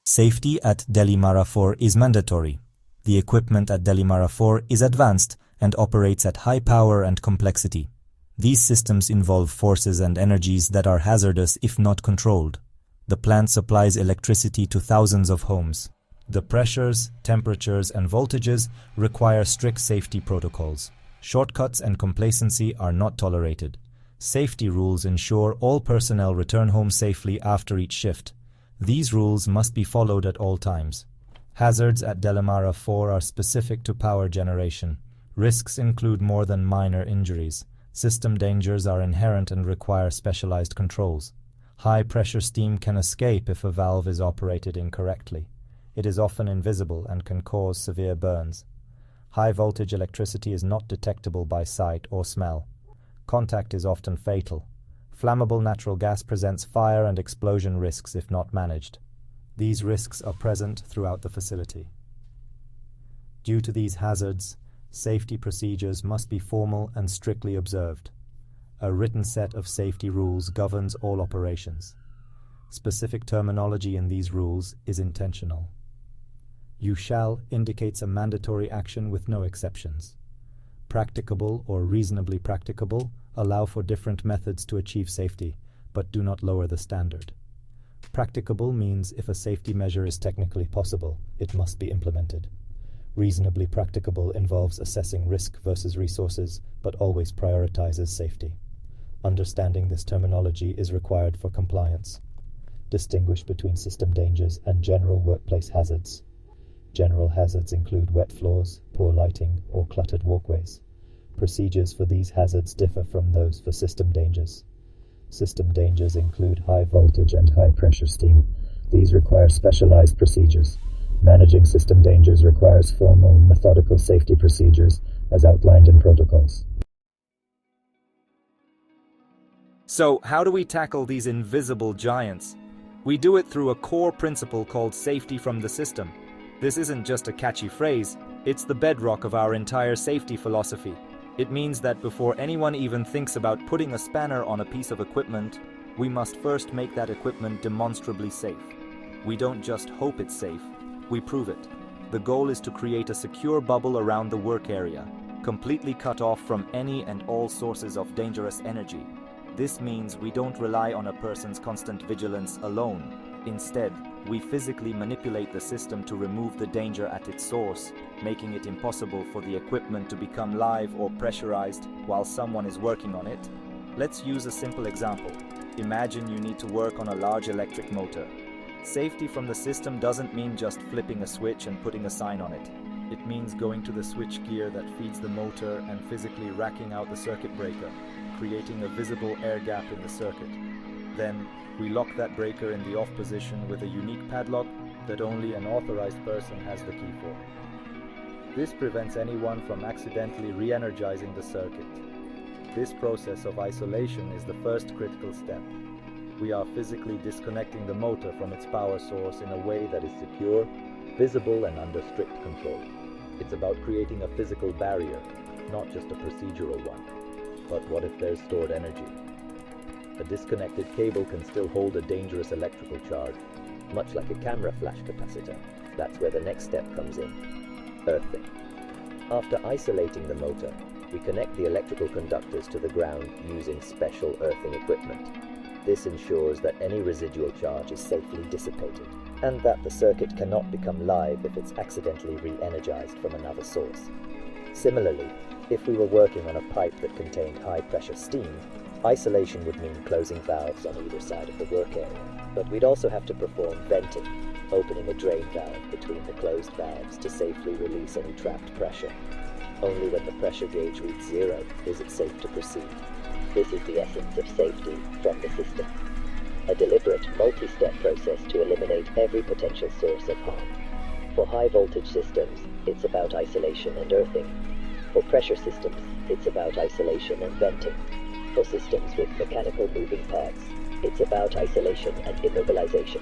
Safety at Delimara 4 is mandatory. The equipment at Delimara 4 is advanced and operates at high power and complexity. These systems involve forces and energies that are hazardous if not controlled. The plant supplies electricity to thousands of homes. The pressures, temperatures, and voltages require strict safety protocols. Shortcuts and complacency are not tolerated. Safety rules ensure all personnel return home safely after each shift. These rules must be followed at all times. Hazards at Delimara 4 are specific to power generation. Risks include more than minor injuries. System dangers are inherent and require specialized controls. High-pressure steam can escape if a valve is operated incorrectly. It is often invisible and can cause severe burns. High-voltage electricity is not detectable by sight or smell. Contact is often fatal. Flammable natural gas presents fire and explosion risks if not managed. These risks are present throughout the facility. Due to these hazards, safety procedures must be formal and strictly observed. A written set of safety rules governs all operations. Specific terminology in these rules is intentional. "You shall" indicates a mandatory action with no exceptions. "Practicable" or "reasonably practicable" allow for different methods to achieve safety, but do not lower the standard. Practicable means if a safety measure is technically possible, it must be implemented. Reasonably practicable involves assessing risk versus resources, but always prioritizes safety. Understanding this terminology is required for compliance. Distinguish between system dangers and general workplace hazards. General hazards include wet floors, poor lighting, or cluttered walkways. Procedures for these hazards differ from those for system dangers. System dangers include high voltage and high pressure steam. These require specialized procedures. Managing system dangers requires formal, methodical safety procedures as outlined in protocols. So, how do we tackle these invisible giants? We do it through a core principle called safety from the system. This isn't just a catchy phrase, it's the bedrock of our entire safety philosophy. It means that before anyone even thinks about putting a spanner on a piece of equipment, we must first make that equipment demonstrably safe. We don't just hope it's safe, we prove it. The goal is to create a secure bubble around the work area, completely cut off from any and all sources of dangerous energy. This means we don't rely on a person's constant vigilance alone. Instead, we physically manipulate the system to remove the danger at its source, making it impossible for the equipment to become live or pressurized while someone is working on it. Let's use a simple example. Imagine you need to work on a large electric motor. Safety from the system doesn't mean just flipping a switch and putting a sign on it. It means going to the switch gear that feeds the motor and physically racking out the circuit breaker, creating a visible air gap in the circuit. Then, we lock that breaker in the off position with a unique padlock that only an authorized person has the key for. This prevents anyone from accidentally re-energizing the circuit. This process of isolation is the first critical step. We are physically disconnecting the motor from its power source in a way that is secure, visible, and under strict control. It's about creating a physical barrier, not just a procedural one. But what if there's stored energy? A disconnected cable can still hold a dangerous electrical charge, much like a camera flash capacitor. That's where the next step comes in: earthing. After isolating the motor, we connect the electrical conductors to the ground using special earthing equipment. This ensures that any residual charge is safely dissipated, and that the circuit cannot become live if it's accidentally re-energized from another source. Similarly, if we were working on a pipe that contained high-pressure steam, isolation would mean closing valves on either side of the work area. But we'd also have to perform venting, opening a drain valve between the closed valves to safely release any trapped pressure. Only when the pressure gauge reads 0 is it safe to proceed. This is the essence of safety from the system. A deliberate, multi-step process to eliminate every potential source of harm. For high-voltage systems, it's about isolation and earthing. For pressure systems, it's about isolation and venting. For systems with mechanical moving parts, it's about isolation and immobilization.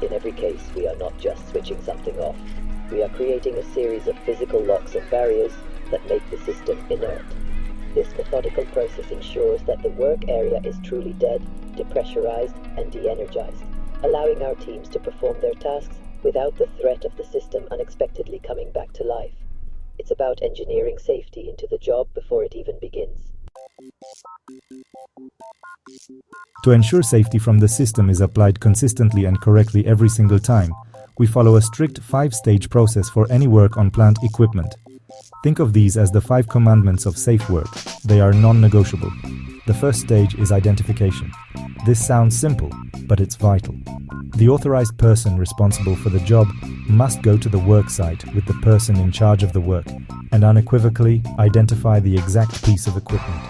In every case, we are not just switching something off. We are creating a series of physical locks and barriers that make the system inert. This methodical process ensures that the work area is truly dead, depressurized, and de-energized. allowing our teams to perform their tasks without the threat of the system unexpectedly coming back to life. It's about engineering safety into the job before it even begins. To ensure safety from the system is applied consistently and correctly every single time, we follow a strict 5-stage process for any work on plant equipment. Think of these as the 5 commandments of safe work. They are non-negotiable. The first stage is identification. This sounds simple, but it's vital. The authorized person responsible for the job must go to the work site with the person in charge of the work and unequivocally identify the exact piece of equipment.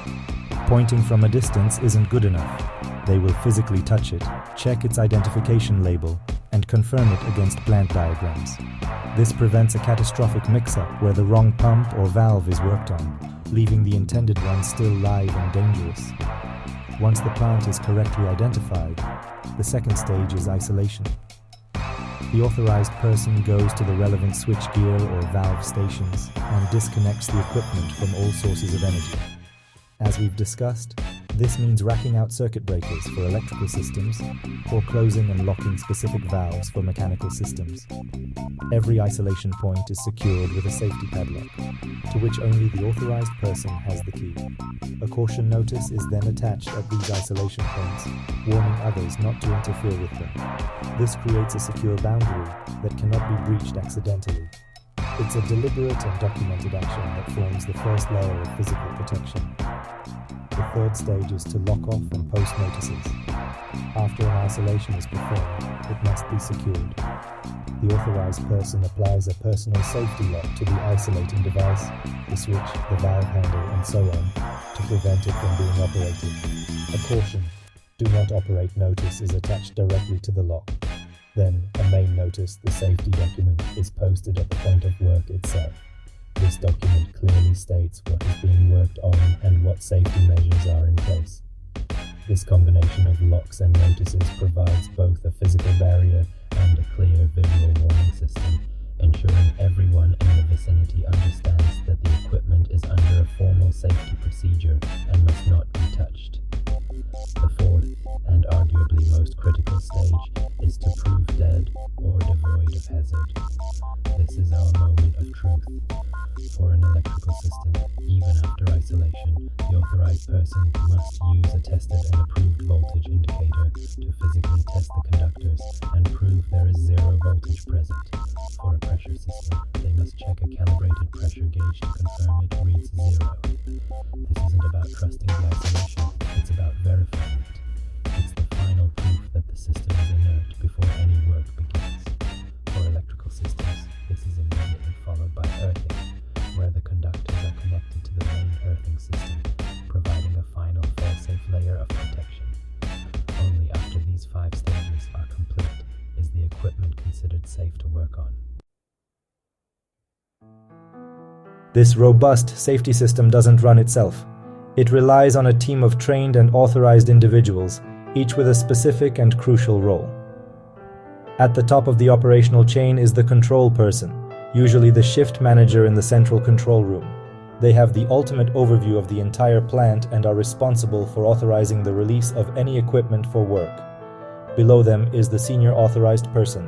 Pointing from a distance isn't good enough. They will physically touch it, check its identification label, and confirm it against plant diagrams. This prevents a catastrophic mix-up where the wrong pump or valve is worked on, leaving the intended one still live and dangerous. Once the plant is correctly identified, the second stage is isolation. The authorized person goes to the relevant switchgear or valve stations and disconnects the equipment from all sources of energy. As we've discussed, this means racking out circuit breakers for electrical systems or closing and locking specific valves for mechanical systems. Every isolation point is secured with a safety padlock, to which only the authorized person has the key. A caution notice is then attached at these isolation points, warning others not to interfere with them. This creates a secure boundary that cannot be breached accidentally. It's a deliberate and documented action that forms the first layer of physical protection. The third stage is to lock off and post notices. After an isolation is performed, it must be secured. The authorized person applies a personal safety lock to the isolating device, the switch, the valve handle, and so on, to prevent it from being operated. A caution: do not operate notice is attached directly to the lock. Then, a main notice, the safety document, is posted at the point of work itself. This document clearly states what is being worked on and what safety measures are in place. This combination of locks and notices provides both a physical barrier and a clear visual warning system, ensuring everyone in the vicinity understands that the equipment is under a formal safety procedure and must not be touched. The fourth, and arguably most critical stage, is to prove dead or devoid of hazard. This is our moment of truth. For an electrical system, even after isolation, the authorized person must use a tested and approved voltage indicator to physically test the conductors and prove there is zero voltage present. For a pressure system, they must check a calibrated pressure gauge to confirm it reads zero. This isn't about trusting the isolation, it's about verifying it. It's the final proof that the system is inert before any work begins. For electrical systems, this is immediately followed by earthing, where the conductors are connected to the main earthing system, providing a final fail-safe layer of protection. Only after these 5 stages are complete is the equipment considered safe to work on. This robust safety system doesn't run itself. It relies on a team of trained and authorized individuals, each with a specific and crucial role. At the top of the operational chain is the control person, usually the shift manager in the central control room. They have the ultimate overview of the entire plant and are responsible for authorizing the release of any equipment for work. Below them is the senior authorized person,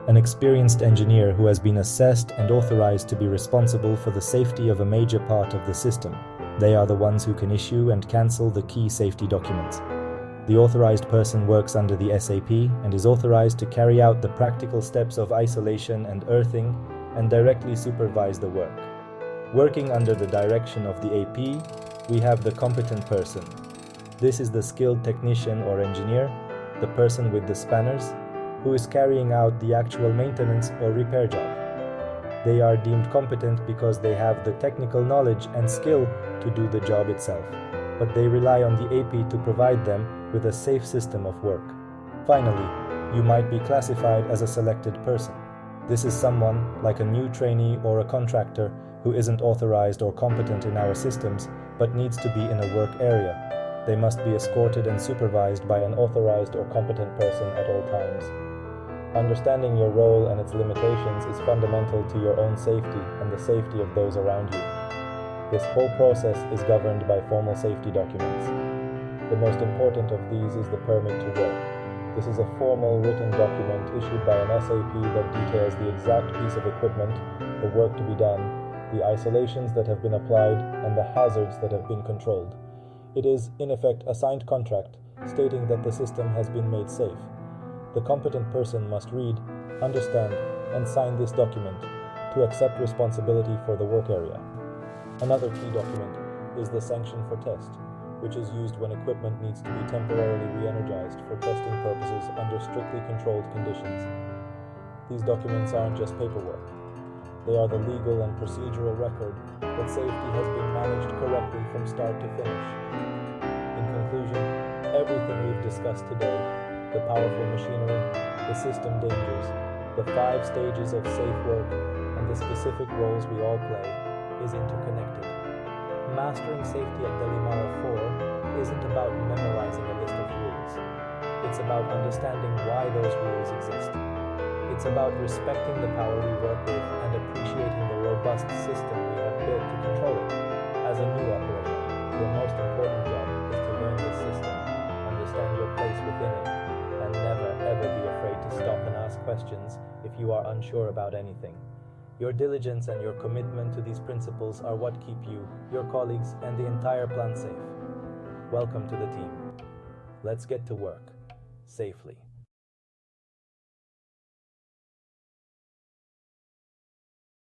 an experienced engineer who has been assessed and authorized to be responsible for the safety of a major part of the system. They are the ones who can issue and cancel the key safety documents. The authorized person works under the SAP and is authorized to carry out the practical steps of isolation and earthing and directly supervise the work. Working under the direction of the AP, we have the competent person. This is the skilled technician or engineer, the person with the spanners, who is carrying out the actual maintenance or repair job. They are deemed competent because they have the technical knowledge and skill to do the job itself, but they rely on the AP to provide them with a safe system of work. Finally, you might be classified as a selected person. This is someone, like a new trainee or a contractor, who isn't authorized or competent in our systems, but needs to be in a work area. They must be escorted and supervised by an authorized or competent person at all times. Understanding your role and its limitations is fundamental to your own safety and the safety of those around you. This whole process is governed by formal safety documents. The most important of these is the permit to work. This is a formal written document issued by an SAP that details the exact piece of equipment, the work to be done, the isolations that have been applied, and the hazards that have been controlled. It is, in effect, a signed contract stating that the system has been made safe. The competent person must read, understand, and sign this document to accept responsibility for the work area. Another key document is the sanction for test, which is used when equipment needs to be temporarily re-energized for testing purposes under strictly controlled conditions. These documents aren't just paperwork. They are the legal and procedural record that safety has been managed correctly from start to finish. In conclusion, everything we've discussed today, the powerful machinery, the system dangers, the 5 stages of safe work, and the specific roles we all play, is interconnected. Mastering safety at Delimara 4 isn't about memorizing a list of rules. It's about understanding why those rules exist. It's about respecting the power we work with and appreciating the robust system we have built to control it. As a new operator, your most important job is to learn this system, understand your place within it, and never ever be afraid to stop and ask questions if you are unsure about anything. Your diligence and your commitment to these principles are what keep you, your colleagues, and the entire plant safe. Welcome to the team. Let's get to work safely.